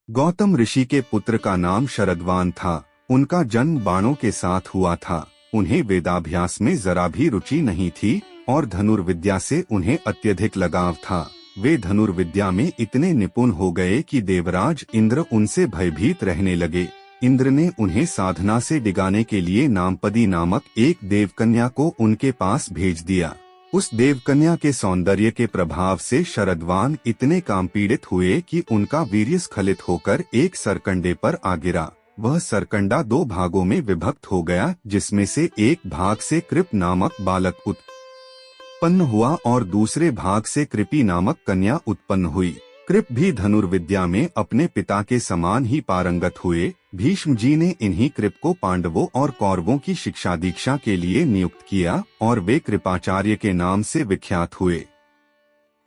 गौतम ऋषि के पुत्र का नाम शरद्वान था। उनका जन्म बाणों के साथ हुआ था। उन्हें वेदाभ्यास में जरा भी रुचि नहीं थी और धनुर्विद्या से उन्हें अत्यधिक लगाव था। वे धनुर्विद्या में इतने निपुण हो गए कि देवराज इंद्र उनसे भयभीत रहने लगे। इंद्र ने उन्हें साधना से डिगाने के लिए नामपदी नामक एक देवकन्या को उनके पास भेज दिया। उस देवकन्या के सौंदर्य के प्रभाव से शरद्वान इतने कामपीड़ित हुए कि उनका वीर्य स्खलित होकर एक सरकंडे पर आ गिरा। वह सरकंडा 2 भागों में विभक्त हो गया, जिसमें से एक भाग से कृप नामक बालक उत्पन्न हुआ और दूसरे भाग से कृपी नामक कन्या उत्पन्न हुई। कृप भी धनुर्विद्या में अपने पिता के समान ही पारंगत हुए। भीष्म जी ने इन्हीं कृप को पांडवों और कौरवों की शिक्षा दीक्षा के लिए नियुक्त किया और वे कृपाचार्य के नाम से विख्यात हुए।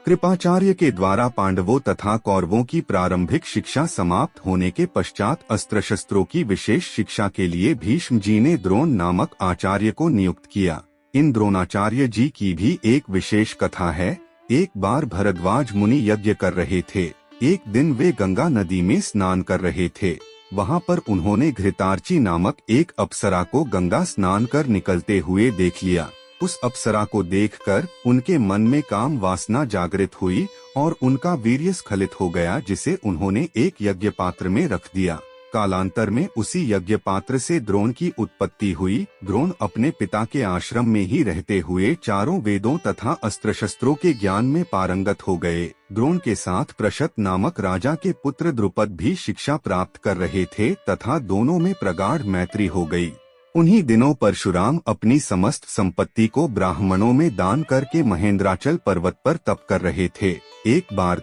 कृपाचार्य के द्वारा पांडवों तथा कौरवों की प्रारंभिक शिक्षा समाप्त होने के पश्चात अस्त्र शस्त्रों की विशेष शिक्षा के लिए भीष्म जी ने द्रोण नामक आचार्य को नियुक्त किया। इन द्रोणाचार्य जी की भी एक विशेष कथा है। एक बार भरद्वाज मुनि यज्ञ कर रहे थे। एक दिन वे गंगा नदी में स्नान कर रहे थे। वहां पर उन्होंने घृतार्ची नामक एक अप्सरा को गंगा स्नान कर निकलते हुए देख लिया। उस अप्सरा को देखकर उनके मन में काम वासना जागृत हुई और उनका वीर्य स्खलित हो गया, जिसे उन्होंने एक यज्ञ पात्र में रख दिया। कालांतर में उसी यज्ञ पात्र से द्रोण की उत्पत्ति हुई। द्रोण अपने पिता के आश्रम में ही रहते हुए चारों वेदों तथा अस्त्र शस्त्रों के ज्ञान में पारंगत हो गए। द्रोण के साथ प्रशत नामक राजा के पुत्र द्रुपद भी शिक्षा प्राप्त कर रहे थे तथा दोनों में प्रगाढ़ मैत्री हो गई। उन्हीं दिनों परशुराम अपनी समस्त संपत्ति को ब्राह्मणों में दान करके महेंद्राचल पर्वत पर तप कर रहे थे। एक बार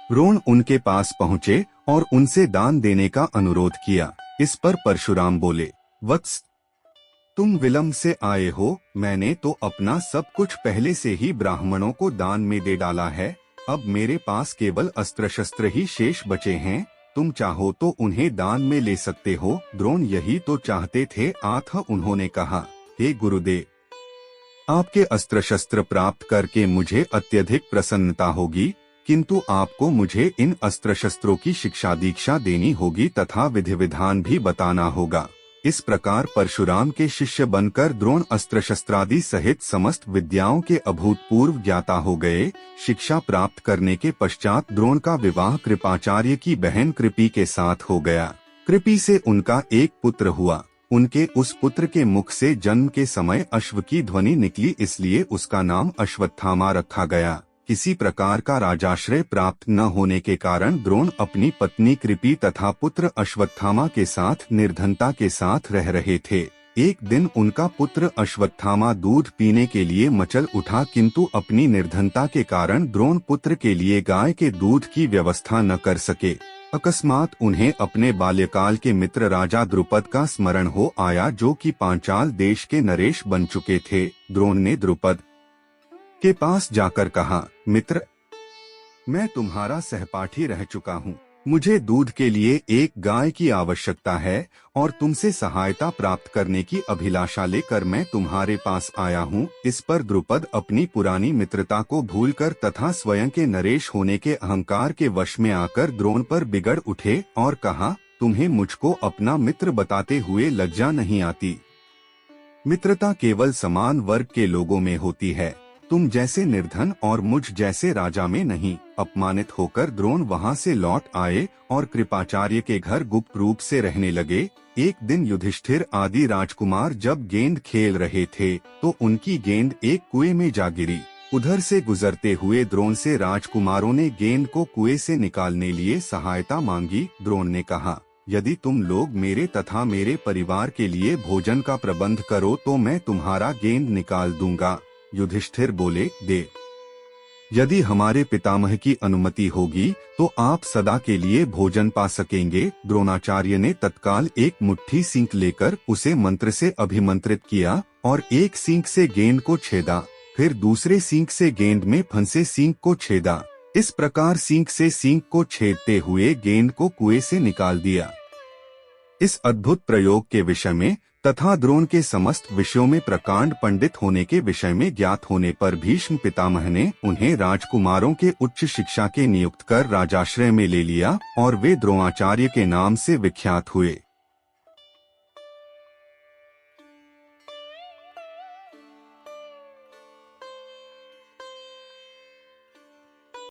द्रोण उनके पास पहुँचे और उनसे दान देने का अनुरोध किया। इस पर परशुराम बोले, वत्स, तुम विलंब से आए हो। मैंने तो अपना सब कुछ पहले से ही ब्राह्मणों को दान में दे डाला है। अब मेरे पास केवल अस्त्र शस्त्र ही शेष बचे हैं। तुम चाहो तो उन्हें दान में ले सकते हो। द्रोण यही तो चाहते थे। उन्होंने कहा, हे गुरुदेव, आपके अस्त्र शस्त्र प्राप्त करके मुझे अत्यधिक प्रसन्नता होगी, किंतु आपको मुझे इन अस्त्र शस्त्रों की शिक्षा दीक्षा देनी होगी तथा विधि विधान भी बताना होगा। इस प्रकार परशुराम के शिष्य बनकर द्रोण अस्त्र शस्त्रादि सहित समस्त विद्याओं के अभूतपूर्व ज्ञाता हो गए। शिक्षा प्राप्त करने के पश्चात द्रोण का विवाह कृपाचार्य की बहन कृपी के साथ हो गया। कृपी से उनका एक पुत्र हुआ। उनके उस पुत्र के मुख से जन्म के समय अश्व की ध्वनि निकली, इसलिए उसका नाम अश्वत्थामा रखा गया। किसी प्रकार का राजाश्रय प्राप्त न होने के कारण द्रोण अपनी पत्नी कृपी तथा पुत्र अश्वत्थामा के साथ निर्धनता के साथ रह रहे थे। एक दिन उनका पुत्र अश्वत्थामा दूध पीने के लिए मचल उठा, किंतु अपनी निर्धनता के कारण द्रोण पुत्र के लिए गाय के दूध की व्यवस्था न कर सके। अकस्मात उन्हें अपने बाल्यकाल के मित्र राजा द्रुपद का स्मरण हो आया, जो कि पांचाल देश के नरेश बन चुके थे। द्रोण ने द्रुपद के पास जाकर कहा, मित्र, मैं तुम्हारा सहपाठी रह चुका हूँ। मुझे दूध के लिए एक गाय की आवश्यकता है और तुमसे सहायता प्राप्त करने की अभिलाषा लेकर मैं तुम्हारे पास आया हूँ। इस पर द्रुपद अपनी पुरानी मित्रता को भूलकर तथा स्वयं के नरेश होने के अहंकार के वश में आकर द्रोण पर बिगड़ उठे और कहा, तुम्हें मुझको अपना मित्र बताते हुए लज्जा नहीं आती? मित्रता केवल समान वर्ग के लोगों में होती है। तुम जैसे निर्धन और मुझ जैसे राजा में नहीं। अपमानित होकर द्रोण वहां से लौट आए और कृपाचार्य के घर गुप्त रूप से रहने लगे। एक दिन युधिष्ठिर आदि राजकुमार जब गेंद खेल रहे थे तो उनकी गेंद एक कुएं में जा गिरी। उधर से गुजरते हुए द्रोण से राजकुमारों ने गेंद को कुएं से निकालने लिए सहायता मांगी। द्रोण ने कहा, यदि तुम लोग मेरे तथा मेरे परिवार के लिए भोजन का प्रबंध करो तो मैं तुम्हारा गेंद निकाल दूंगा। युधिष्ठिर बोले, दे। यदि हमारे पितामह की अनुमति होगी तो आप सदा के लिए भोजन पा सकेंगे। द्रोणाचार्य ने तत्काल एक मुट्ठी सींक लेकर उसे मंत्र से अभिमंत्रित किया और एक सींक से गेंद को छेदा, फिर दूसरे सींक से गेंद में फंसे सींक को छेदा। इस प्रकार सींक से सींक को छेदते हुए गेंद को कुएं से निकाल दिया। इस अद्भुत प्रयोग के विषय में तथा द्रोण के समस्त विषयों में प्रकांड पंडित होने के विषय में ज्ञात होने पर भीष्म पितामह ने उन्हें राजकुमारों के उच्च शिक्षा के नियुक्त कर राजाश्रय में ले लिया और वे द्रोणाचार्य के नाम से विख्यात हुए।